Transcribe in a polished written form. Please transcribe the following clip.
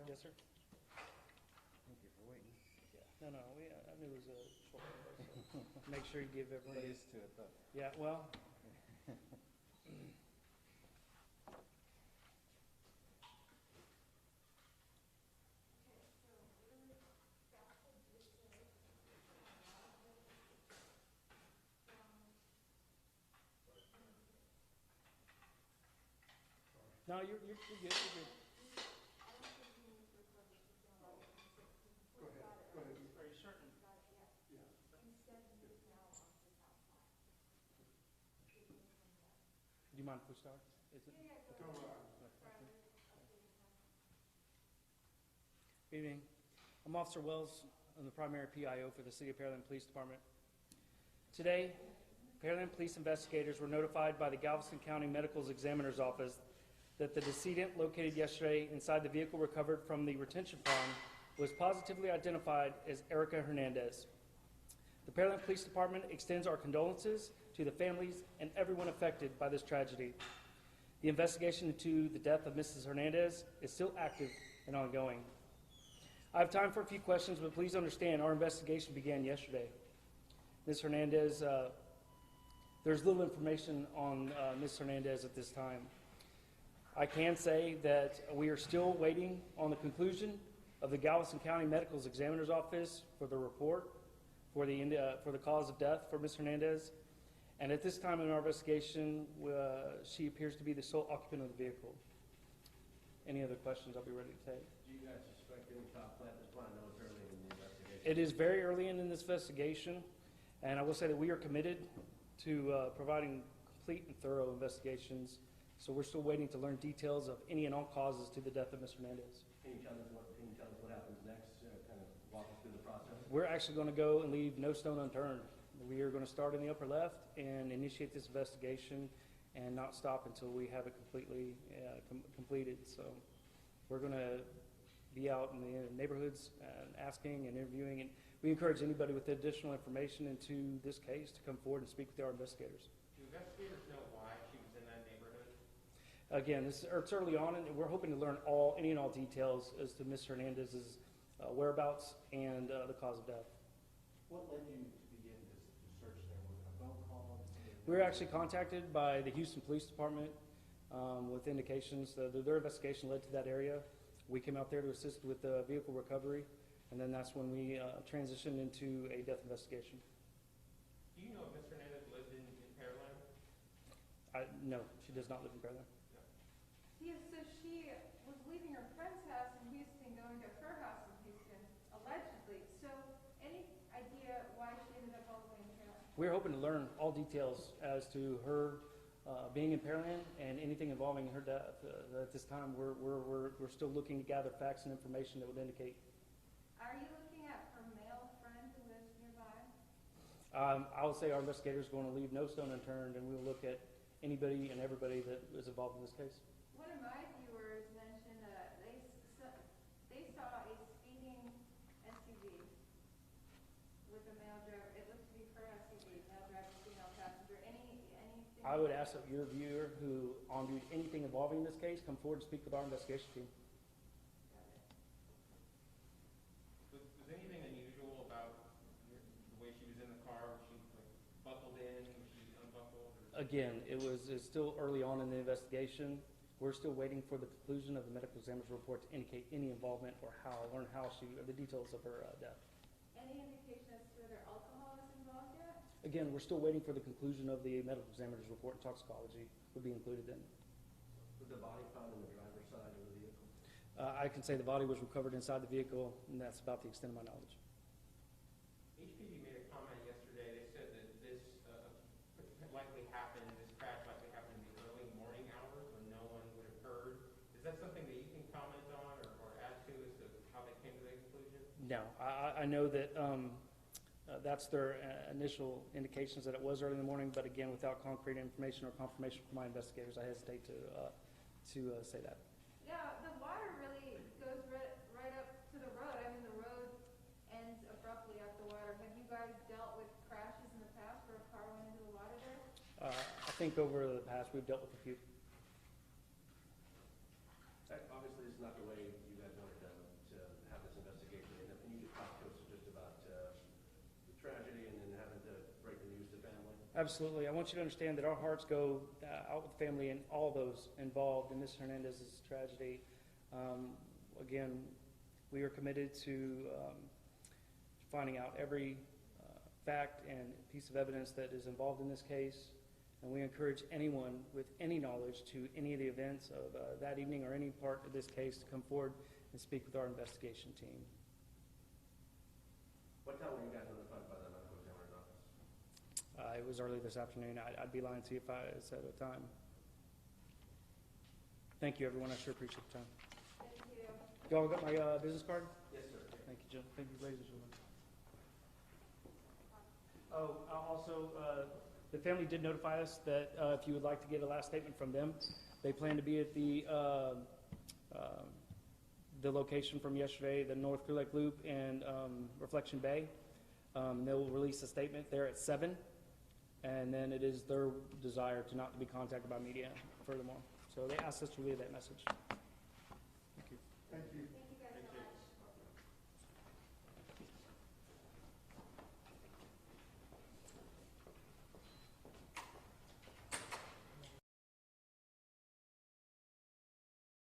Yes, sir. Thank you for waiting. Yeah. No, I knew it was a short one, so make sure you give We're everybody. used to it, though. Yeah, well. No, you're good. You're good. Are you certain? Do you mind if we start? Is it? Good evening. I'm Officer Wells. I'm the primary PIO for the City of Pearland Police Department. Today, Pearland police investigators were notified by the Galveston County Medical Examiner's Office that the decedent located yesterday inside the vehicle recovered from the retention pond was positively identified as Erica Hernandez. The Pearland Police Department extends our condolences to the families and everyone affected by this tragedy. The investigation into the death of Mrs. Hernandez is still active and ongoing. I have time for a few questions, but please understand our investigation began yesterday. Ms. Hernandez, there's little information on Ms. Hernandez at this time. I can say that we are still waiting on the conclusion of the Galveston County Medical Examiner's Office for the report for the cause of death for Ms. Hernandez. And at this time in our investigation, she appears to be the sole occupant of the vehicle. Any other questions I'll be ready to take? Do you guys suspect any foul play at this point? I know it's early in the investigation. It is very early in this investigation, and I will say that we are committed to providing complete and thorough investigations. So we're still waiting to learn details of any and all causes to the death of Ms. Hernandez. Can you tell us what happens next? Kind of walk us through the process. We're actually going to go and leave no stone unturned. We are going to start in the upper left and initiate this investigation and not stop until we have it completely completed. So we're going to be out in the neighborhoods and asking and interviewing, and we encourage anybody with additional information into this case to come forward and speak with our investigators. Do investigators know why she was in that neighborhood? Again, it's early on, and we're hoping to learn any and all details as to Ms. Hernandez's whereabouts and the cause of death. What led you to begin this search there? Was it a phone call? We were actually contacted by the Houston Police Department with indications that their investigation led to that area. We came out there to assist with the vehicle recovery, and then that's when we transitioned into a death investigation. Do you know if Ms. Hernandez lived in Pearland? No, she does not live in Pearland. Yeah, so she was leaving her friend's house in Houston, going to her house in Houston, allegedly. So any idea why she ended up all the way in Pearland? We're hoping to learn all details as to her being in Pearland and anything involving her death. At this time, we're still looking to gather facts and information that would indicate. Are you looking at her male friend who lives nearby? I would say our investigators are going to leave no stone unturned, and we'll look at anybody and everybody that is involved in this case. One of my viewers mentioned they saw a speeding SUV with a male driver. It looked to be her SUV, male driver, female passenger. Anything? I would ask that your viewer who viewed anything involving this case come forward and speak with our investigation team. Was anything unusual about the way she was in the car? Was she buckled in? Was she unbuckled? Again, it's still early on in the investigation. We're still waiting for the conclusion of the medical examiner's report to indicate any involvement or the details of her death. Any indication as to whether alcohol is involved yet? Again, we're still waiting for the conclusion of the medical examiner's report, and toxicology would be included then. Was the body found in the driver's side of the vehicle? I can say the body was recovered inside the vehicle, and that's about the extent of my knowledge. HPD made a comment yesterday. They said that this likely happened, this crash likely happened in the early morning hours when no one would have heard. Is that something that you can comment on or add to as to how they came to that conclusion? No, I know that that's their initial indications that it was early in the morning, but again, without concrete information or confirmation from my investigators, I hesitate to say that. Yeah, the water really goes right up to the road. I mean, the road ends abruptly at the water. Have you guys dealt with crashes in the past where a car went into the water there? I think over the past, we've dealt with a few. Obviously, it's not the way you guys want it done. Absolutely. I want you to understand that our hearts go out with the family and all those involved in Ms. Hernandez's tragedy. Again, we are committed to finding out every fact and piece of evidence that is involved in this case, and we encourage anyone with any knowledge to any of the events of that evening or any part of this case to come forward and speak with our investigation team. What time were you guys notified by the medical examiner's office? It was early this afternoon. I'd be lying to you if I said a time. Thank you, everyone. I sure appreciate the time. Thank you. Y'all got my business card? Yes, sir. Thank you, Jim. Thank you, ladies and gentlemen. Oh, also, the family did notify us that if you would like to get a last statement from them, they plan to be at the location from yesterday, the North Clear Lake Loop and Reflection Bay. They'll release a statement there at 7, and then it is their desire to not be contacted by media furthermore. So they asked us to relay that message.